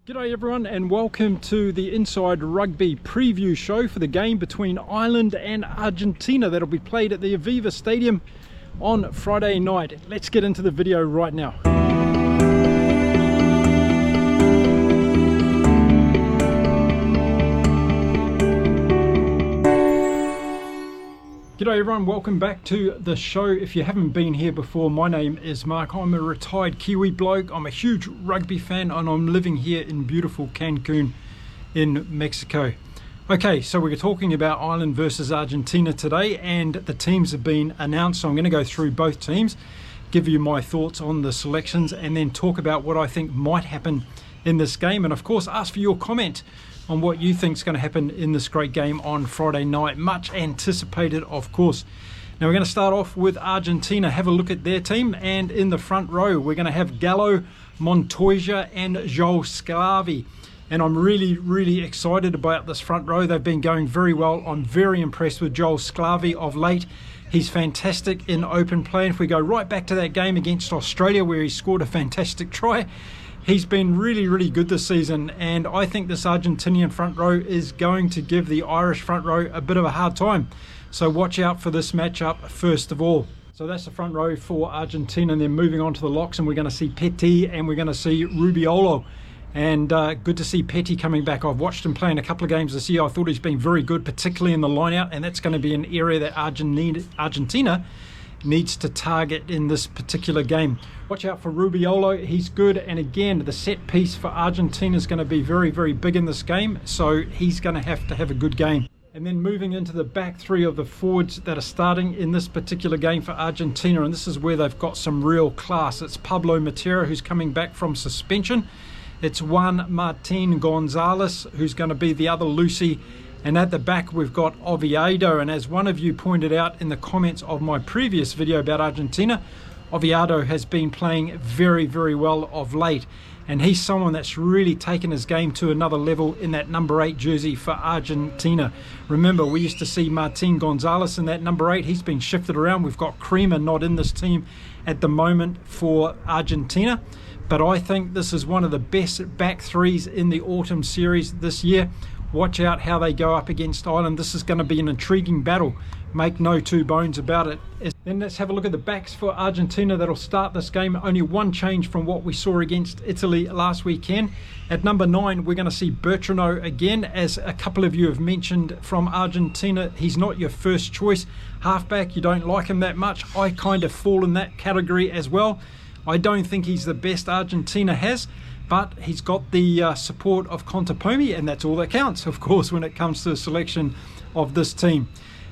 G'day everyone and welcome to the Inside Rugby preview show for the game between Ireland and Argentina that'll be played at the Aviva Stadium on Friday night. Let's get into the video right now. G'day everyone, welcome back to the show. If you haven't been here before, my name is Mark. I'm a retired Kiwi bloke. I'm a huge rugby fan and I'm living here in beautiful Cancun in Mexico. Okay, so we're talking about Ireland versus Argentina today and the teams have been announced. So I'm going to go through both teams, give you my thoughts on the selections and then talk about what I think might happen in this game. And of course, ask for your comment on what you think is going to happen in this great game on Friday night. Much anticipated, of course. Now we're going to start off with Argentina. Have a look at their team, and in the front row we're going to have Gallo, Montoya and João Sclavi. And I'm really excited about this front row. They've been going very well. I'm very impressed with João Sclavi of late. He's fantastic in open play. And if we go right back to that game against Australia where he scored a fantastic try, he's been really good this season, and I think this Argentinian front row is going to give the Irish front row a bit of a hard time. So watch out for this matchup first of all. So that's the front row for Argentina, and then moving on to the locks, and we're going to see Petty and we're going to see Rubiolo. And good to see Petty coming back. I've watched him play in a couple of games this year. I thought he's been very good, particularly in the line-out, and that's going to be an area that Argentina needs to target in this particular game. Watch out for Rubiolo, he's good, and again the set piece for Argentina is going to be very big in this game, so he's going to have a good game. And then moving into the back three of the forwards that are starting in this particular game for Argentina, and this is where they've got some real class. It's Pablo Matera, who's coming back from suspension. It's Juan Martin Gonzalez, who's going to be the other Lucy. And at the back we've got Oviedo, and as one of you pointed out in the comments of my previous video about Argentina, Oviedo has been playing very well of late, and he's someone that's really taken his game to another level in that number 8 jersey for Argentina. Remember, we used to see Martin Gonzalez in that number 8. He's been shifted around. We've got Creamer not in this team at the moment for Argentina, but I think this is one of the best back threes in the autumn series this year. Watch out how they go up against Ireland. This is going to be an intriguing battle. Make no two bones about it. Then let's have a look at the backs for Argentina that'll start this game. Only one change from what we saw against Italy last weekend. At number 9, we're going to see Bertrano again. As a couple of you have mentioned from Argentina, he's not your first choice halfback. You don't like him that much. I kind of fall in that category as well. I don't think he's the best Argentina has, but he's got the support of Contepomi, and that's all that counts, of course, when it comes to the selection of this team.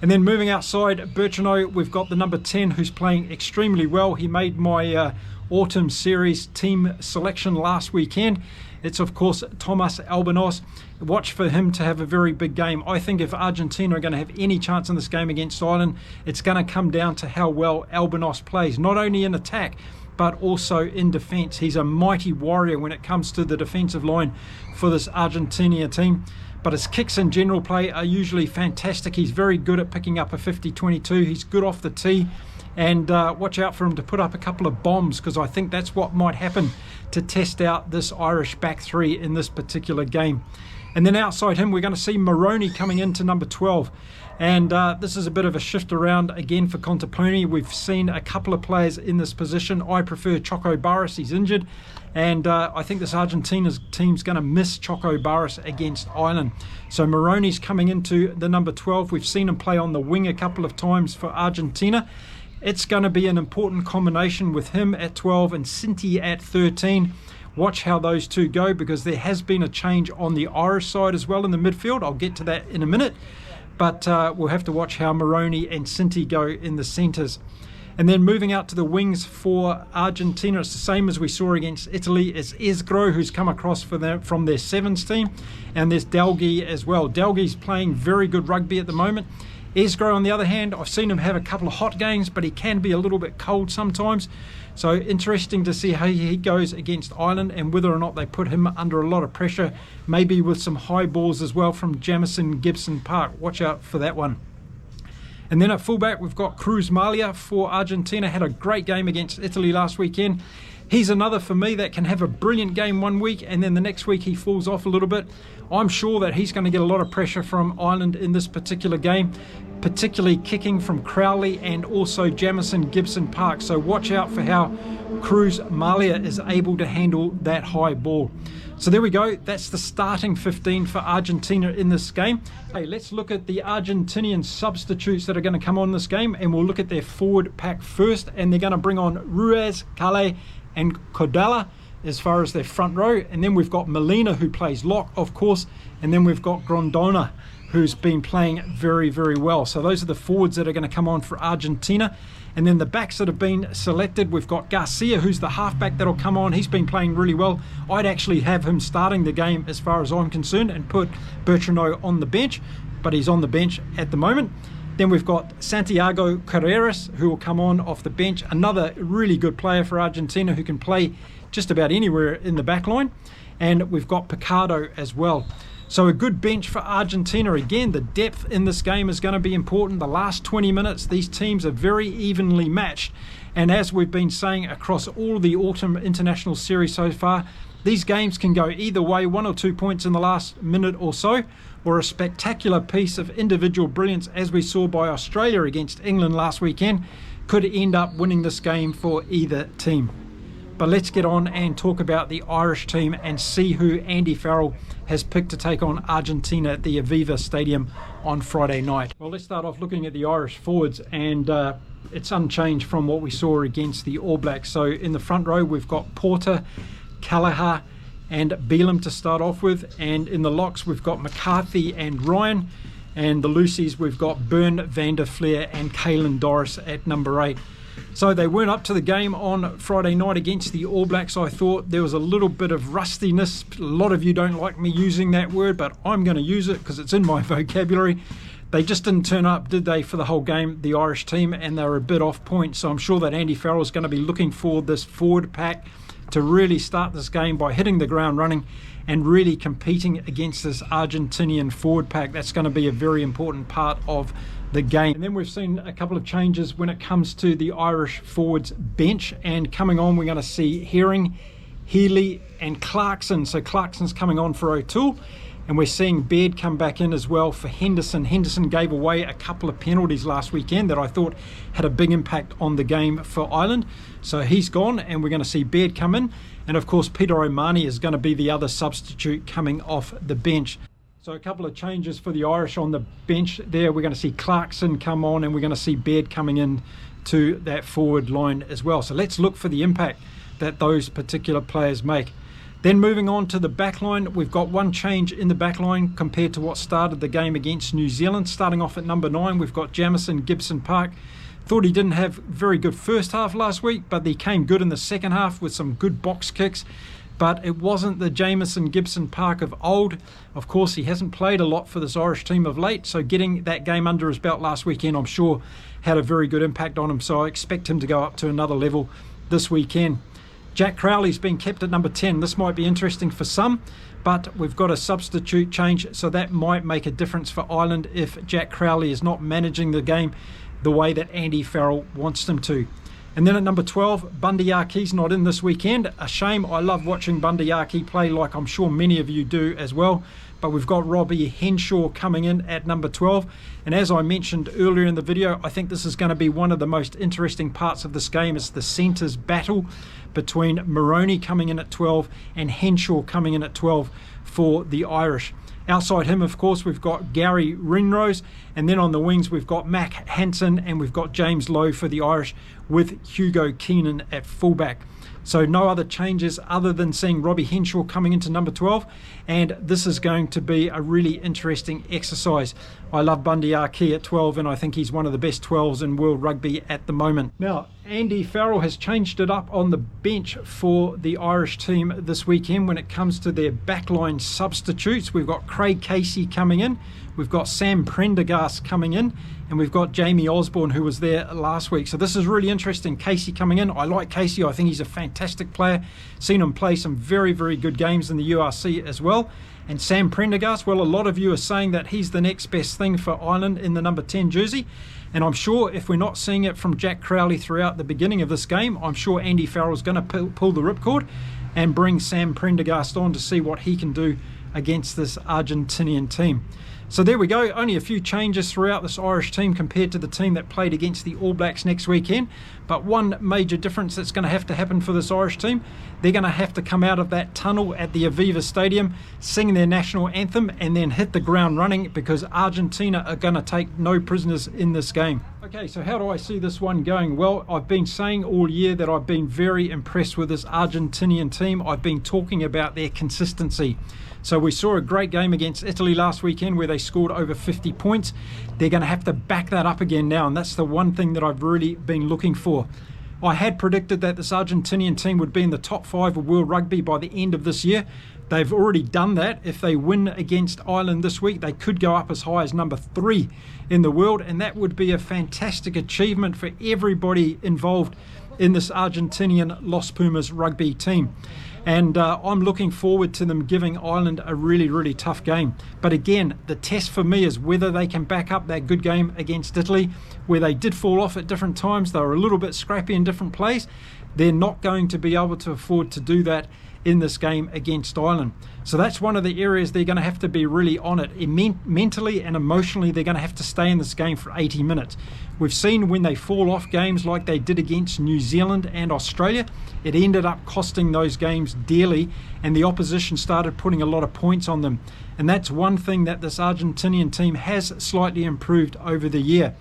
And then moving outside Bertrano, we've got the number 10 who's playing extremely well. He made my autumn series team selection last weekend. It's of course Thomas Albanos. Watch for him to have a very big game. I think if Argentina are going to have any chance in this game against Ireland, it's going to come down to how well Albanos plays, not only in attack but also in defence. He's a mighty warrior when it comes to the defensive line for this Argentina team. But his kicks and general play are usually fantastic. He's very good at picking up a 50-22. He's good off the tee. And watch out for him to put up a couple of bombs, because I think that's what might happen to test out this Irish back three in this particular game. And then outside him, we're going to see Moroni coming into number 12. And this is a bit of a shift around again for Contepomi. We've seen a couple of players in this position. I prefer Choco Barras. He's injured. And I think this Argentina's team's going to miss Choco Barras against Ireland. So Moroni's coming into the number 12. We've seen him play on the wing a couple of times for Argentina. It's going to be an important combination with him at 12 and Cinti at 13. Watch how those two go, because there has been a change on the Irish side as well in the midfield. I'll get to that in a minute. But we'll have to watch how Moroni and Cinti go in the centres. And then moving out to the wings for Argentina, it's the same as we saw against Italy. It's Esgro, who's come across from their sevens team. And there's Delgi as well. Delgi's playing very good rugby at the moment. Esgro, on the other hand, I've seen him have a couple of hot games, but he can be a little bit cold sometimes. So interesting to see how he goes against Ireland and whether or not they put him under a lot of pressure, maybe with some high balls as well from Jamison Gibson Park. Watch out for that one. And then at fullback, we've got Cruz Malia for Argentina. Had a great game against Italy last weekend. He's another for me that can have a brilliant game one week and then the next week he falls off a little bit. I'm sure that he's going to get a lot of pressure from Ireland in this particular game, particularly kicking from Crowley and also Jamison Gibson Park. So watch out for how Cruz Malia is able to handle that high ball. So there we go. That's the starting 15 for Argentina in this game. Hey, let's look at the Argentinian substitutes that are going to come on this game, and we'll look at their forward pack first. And they're going to bring on Ruiz, Calais and Cordala as far as their front row. And then we've got Molina, who plays lock, of course. And then we've got Grondona, who's been playing very, very well. So those are the forwards that are going to come on for Argentina. And then the backs that have been selected, we've got Garcia, who's the halfback that'll come on. He's been playing really well. I'd actually have him starting the game as far as I'm concerned and put Bertrand on the bench, but he's on the bench at the moment. Then we've got Santiago Carreras, who will come on off the bench. Another really good player for Argentina who can play just about anywhere in the back line. And we've got Picardo as well. So a good bench for Argentina. Again, the depth in this game is going to be important. The last 20 minutes, these teams are very evenly matched. And as we've been saying across all the autumn international series so far, these games can go either way, 1 or 2 points in the last minute or so, or a spectacular piece of individual brilliance, as we saw by Australia against England last weekend, could end up winning this game for either team. But let's get on and talk about the Irish team and see who Andy Farrell has picked to take on Argentina at the Aviva Stadium on Friday night. Well, let's start off looking at the Irish forwards, and it's unchanged from what we saw against the All Blacks. So in the front row, we've got Porter, Callagher and Beelum to start off with. And in the locks, we've got McCarthy and Ryan. And the loosies, we've got Byrne, Van der Fleer and Caelan Doris at number 8. So they weren't up to the game on Friday night against the All Blacks. I thought there was a little bit of rustiness. A lot of you don't like me using that word, but I'm going to use it because it's in my vocabulary. They just didn't turn up, did they, for the whole game, the Irish team, and they were a bit off point. So I'm sure that Andy Farrell is going to be looking for this forward pack to really start this game by hitting the ground running and really competing against this Argentinian forward pack. That's going to be a very important part of the game. And then we've seen a couple of changes when it comes to the Irish forwards bench, and coming on we're going to see Herring, Healy and Clarkson. So Clarkson's coming on for O'Toole, and we're seeing Baird come back in as well for Henderson. Henderson gave away a couple of penalties last weekend that I thought had a big impact on the game for Ireland. So he's gone, and we're going to see Baird come in, and of course Peter O'Mahony is going to be the other substitute coming off the bench. So a couple of changes for the Irish on the bench there. We're going to see Clarkson come on, and we're going to see Baird coming in to that forward line as well. So let's look for the impact that those particular players make. Then moving on to the back line, we've got one change in the back line compared to what started the game against New Zealand. Starting off at number 9, we've got Jamison Gibson Park. Thought he didn't have very good first half last week, but he came good in the second half with some good box kicks. But it wasn't the Jamison Gibson Park of old. Of course, he hasn't played a lot for this Irish team of late, so getting that game under his belt last weekend, I'm sure, had a very good impact on him. So I expect him to go up to another level this weekend. Jack Crowley's been kept at number 10. This might be interesting for some, but we've got a substitute change, so that might make a difference for Ireland if Jack Crowley is not managing the game the way that Andy Farrell wants him to. And then at number 12, Bundy Arke's not in this weekend. A shame. I love watching Bundy Arke play, like I'm sure many of you do as well. But we've got Robbie Henshaw coming in at number 12. And as I mentioned earlier in the video, I think this is going to be one of the most interesting parts of this game. It's the centres battle between Moroney coming in at 12 and Henshaw coming in at 12 for the Irish. Outside him, of course, we've got Gary Rinrose, and then on the wings we've got Mac Hansen and we've got James Lowe for the Irish with Hugo Keenan at fullback. So no other changes other than seeing Robbie Henshaw coming into number 12, and this is going to be a really interesting exercise. I love Bundy Arke at 12, and I think he's one of the best 12s in world rugby at the moment. Now, Andy Farrell has changed it up on the bench for the Irish team this weekend when it comes to their backline substitutes. We've got Craig Casey coming in, we've got Sam Prendergast coming in, and we've got Jamie Osborne, who was there last week. So this is really interesting. Casey coming in. I like Casey. I think he's a fantastic player. Seen him play some very, very good games in the URC as well. And Sam Prendergast, well, a lot of you are saying that he's the next best thing for Ireland in the number 10 jersey. And I'm sure if we're not seeing it from Jack Crowley throughout the beginning of this game, I'm sure Andy Farrell is going to pull the ripcord and bring Sam Prendergast on to see what he can do against this Argentinian team. So there we go, only a few changes throughout this Irish team compared to the team that played against the All Blacks next weekend. But one major difference that's going to have to happen for this Irish team, they're going to have to come out of that tunnel at the Aviva Stadium, sing their national anthem, and then hit the ground running, because Argentina are going to take no prisoners in this game. Okay, so how do I see this one going? Well, I've been saying all year that I've been very impressed with this Argentinian team. I've been talking about their consistency. So we saw a great game against Italy last weekend where they scored over 50 points. They're going to have to back that up again now, and that's the one thing that I've really been looking for. I had predicted that this Argentinian team would be in the top 5 of World Rugby by the end of this year. They've already done that. If they win against Ireland this week, they could go up as high as number 3 in the world, and that would be a fantastic achievement for everybody involved in this Argentinian Los Pumas rugby team. And I'm looking forward to them giving Ireland a really, really tough game. But again, the test for me is whether they can back up that good game against Italy, where they did fall off at different times. They were a little bit scrappy in different plays. They're not going to be able to afford to do that in this game against Ireland. So that's one of the areas they're going to have to be really on it. Mentally and emotionally, they're going to have to stay in this game for 80 minutes. We've seen when they fall off games like they did against New Zealand and Australia, it ended up costing those games dearly, and the opposition started putting a lot of points on them. And that's one thing that this Argentinian team has slightly improved over the year.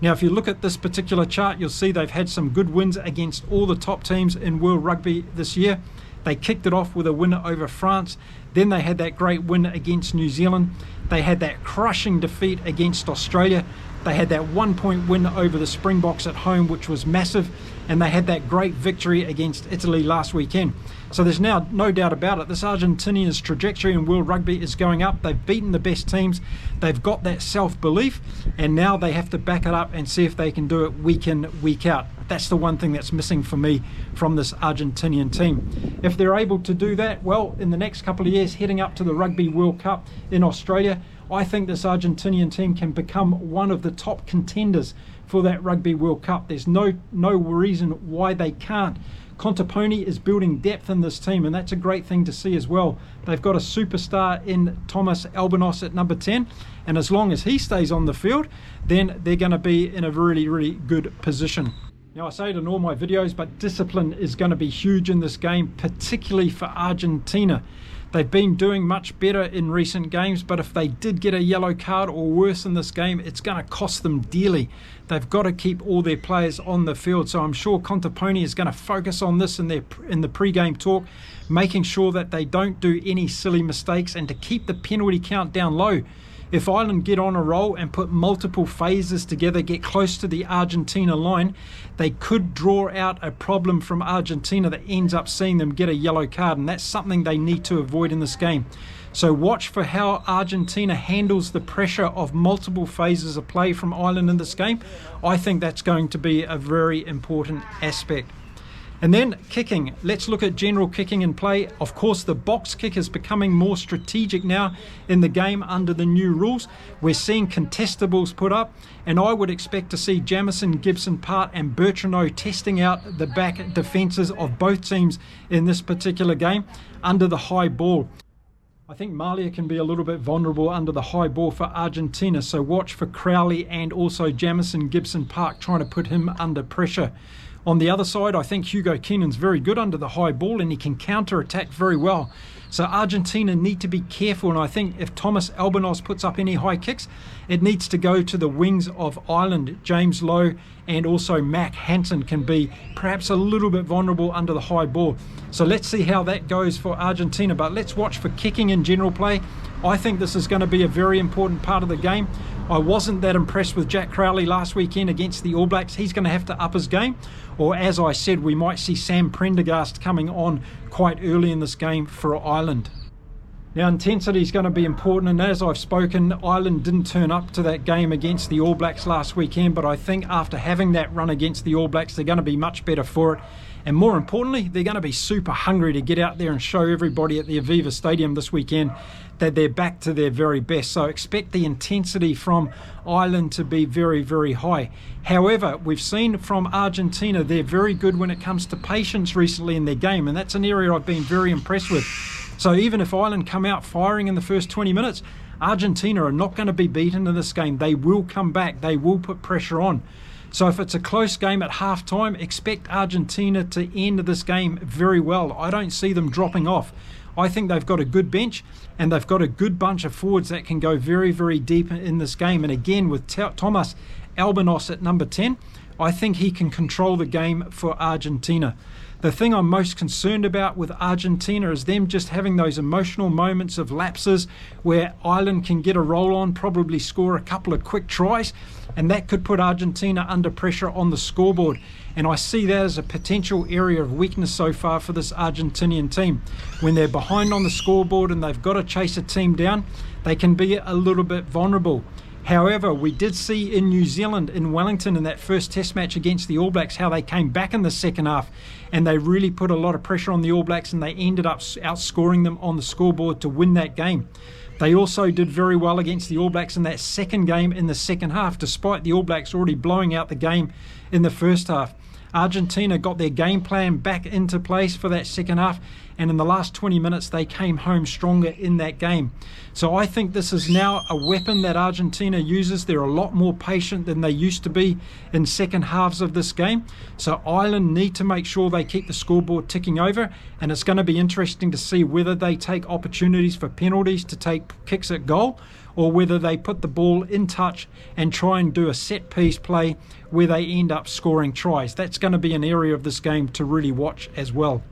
Now, if you look at this particular chart, you'll see they've had some good wins against all the top teams in World Rugby this year. They kicked it off with a win over France. Then they had that great win against New Zealand. They had that crushing defeat against Australia. They had that 1-point win over the Springboks at home, which was massive. And they had that great victory against Italy last weekend. So there's now no doubt about it. This Argentinian's trajectory in World Rugby is going up. They've beaten the best teams. They've got that self-belief. And now they have to back it up and see if they can do it week in, week out. That's the one thing that's missing for me from this Argentinian team. If they're able to do that, well, in the next couple of years, heading up to the Rugby World Cup in Australia, I think this Argentinian team can become one of the top contenders for that Rugby World Cup. There's no reason why they can't. Contaponi is building depth in this team, and that's a great thing to see as well. They've got a superstar in Thomas Albanos at number 10, and as long as he stays on the field, then they're going to be in a really, really good position. Now, I say it in all my videos, but discipline is going to be huge in this game, particularly for Argentina. They've been doing much better in recent games, but if they did get a yellow card or worse in this game, it's going to cost them dearly. They've got to keep all their players on the field. So I'm sure Contaponi is going to focus on this in the pre-game talk, making sure that they don't do any silly mistakes and to keep the penalty count down low. If Ireland get on a roll and put multiple phases together, get close to the Argentina line, they could draw out a problem from Argentina that ends up seeing them get a yellow card, and that's something they need to avoid in this game. So watch for how Argentina handles the pressure of multiple phases of play from Ireland in this game. I think that's going to be a very important aspect. And then kicking. Let's look at general kicking in play. Of course, the box kick is becoming more strategic now in the game under the new rules. We're seeing contestables put up, and I would expect to see Jamison, Gibson, Part and Bertranou testing out the back defences of both teams in this particular game under the high ball. I think Malia can be a little bit vulnerable under the high ball for Argentina, so watch for Crowley and also Jamison, Gibson, Park trying to put him under pressure. On the other side, I think Hugo Keenan's very good under the high ball and he can counter-attack very well. So Argentina need to be careful, and I think if Thomas Albanos puts up any high kicks, it needs to go to the wings of Ireland. James Lowe and also Mac Hansen can be perhaps a little bit vulnerable under the high ball. So let's see how that goes for Argentina, but let's watch for kicking in general play. I think this is going to be a very important part of the game. I wasn't that impressed with Jack Crowley last weekend against the All Blacks. He's going to have to up his game. Or as I said, we might see Sam Prendergast coming on quite early in this game for Ireland. Now, intensity is going to be important, and as I've spoken, Ireland didn't turn up to that game against the All Blacks last weekend, but I think after having that run against the All Blacks, they're going to be much better for it. And more importantly, they're going to be super hungry to get out there and show everybody at the Aviva Stadium this weekend that they're back to their very best. So expect the intensity from Ireland to be very, very high. However, we've seen from Argentina, they're very good when it comes to patience recently in their game, and that's an area I've been very impressed with. So even if Ireland come out firing in the first 20 minutes, Argentina are not going to be beaten in this game. They will come back. They will put pressure on. So if it's a close game at half-time, expect Argentina to end this game very well. I don't see them dropping off. I think they've got a good bench and they've got a good bunch of forwards that can go very, very deep in this game. And again, with Thomas Albanos at number 10, I think he can control the game for Argentina. The thing I'm most concerned about with Argentina is them just having those emotional moments of lapses where Ireland can get a roll on, probably score a couple of quick tries, and that could put Argentina under pressure on the scoreboard. And I see that as a potential area of weakness so far for this Argentinian team. When they're behind on the scoreboard and they've got to chase a team down, they can be a little bit vulnerable. However, we did see in New Zealand, in Wellington, in that first test match against the All Blacks, how they came back in the second half and they really put a lot of pressure on the All Blacks and they ended up outscoring them on the scoreboard to win that game. They also did very well against the All Blacks in that second game in the second half, despite the All Blacks already blowing out the game in the first half. Argentina got their game plan back into place for that second half, and in the last 20 minutes they came home stronger in that game. So I think this is now a weapon that Argentina uses. They're a lot more patient than they used to be in second halves of this game. So Ireland need to make sure they keep the scoreboard ticking over, and it's going to be interesting to see whether they take opportunities for penalties to take kicks at goal, or whether they put the ball in touch and try and do a set piece play where they end up scoring tries. That's going to be an area of this game to really watch as well.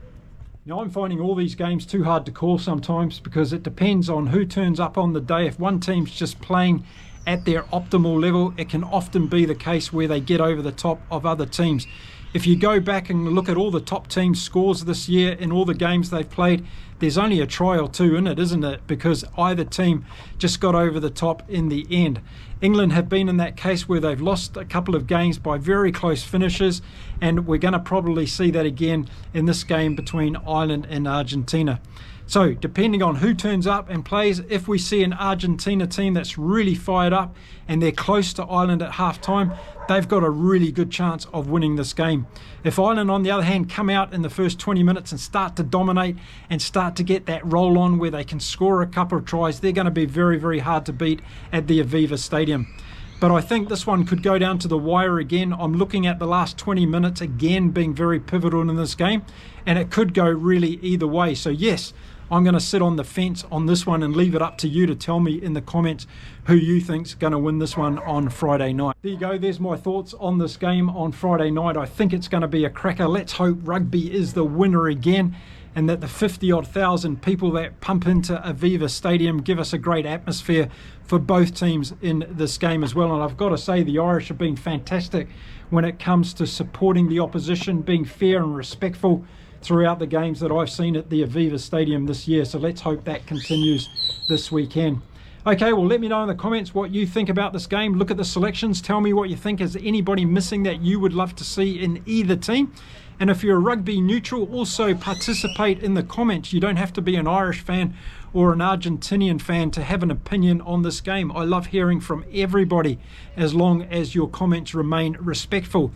Now, I'm finding all these games too hard to call sometimes because it depends on who turns up on the day. If one team's just playing at their optimal level, it can often be the case where they get over the top of other teams. If you go back and look at all the top teams' scores this year in all the games they've played, there's only a try or two in it, isn't it? Because either team just got over the top in the end. England have been in that case where they've lost a couple of games by very close finishes, and we're going to probably see that again in this game between Ireland and Argentina. So depending on who turns up and plays, if we see an Argentina team that's really fired up and they're close to Ireland at half-time, they've got a really good chance of winning this game. If Ireland, on the other hand, come out in the first 20 minutes and start to dominate and start to get that roll on where they can score a couple of tries, they're going to be very, very hard to beat at the Aviva Stadium. But I think this one could go down to the wire again. I'm looking at the last 20 minutes again being very pivotal in this game, and it could go really either way. So yes, I'm going to sit on the fence on this one and leave it up to you to tell me in the comments who you think's going to win this one on Friday night. There you go, there's my thoughts on this game on Friday night. I think it's going to be a cracker. Let's hope rugby is the winner again, and that the 50-odd thousand people that pump into Aviva Stadium give us a great atmosphere for both teams in this game as well. And I've got to say, the Irish have been fantastic when it comes to supporting the opposition, being fair and respectful throughout the games that I've seen at the Aviva Stadium this year. So let's hope that continues this weekend. Okay, well, let me know in the comments what you think about this game. Look at the selections. Tell me what you think. Is anybody missing that you would love to see in either team? And if you're a rugby neutral, also participate in the comments. You don't have to be an Irish fan or an Argentinian fan to have an opinion on this game. I love hearing from everybody as long as your comments remain respectful.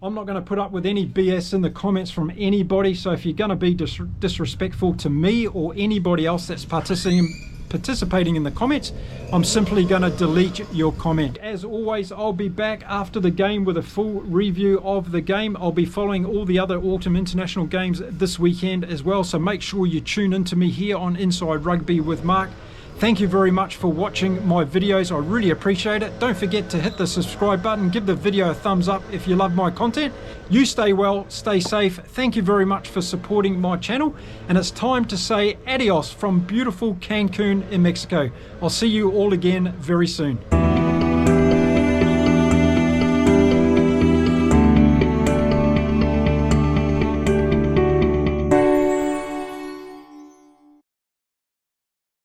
I'm not going to put up with any BS in the comments from anybody, so if you're going to be disrespectful to me or anybody else that's participating in the comments, I'm simply going to delete your comment. As always, I'll be back after the game with a full review of the game. I'll be following all the other autumn international games this weekend as well, so make sure you tune in to me here on Inside Rugby with Mark. Thank you very much for watching my videos. I really appreciate it. Don't forget to hit the subscribe button. Give the video a thumbs up if you love my content. You stay well, stay safe. Thank you very much for supporting my channel. And it's time to say adios from beautiful Cancun in Mexico. I'll see you all again very soon.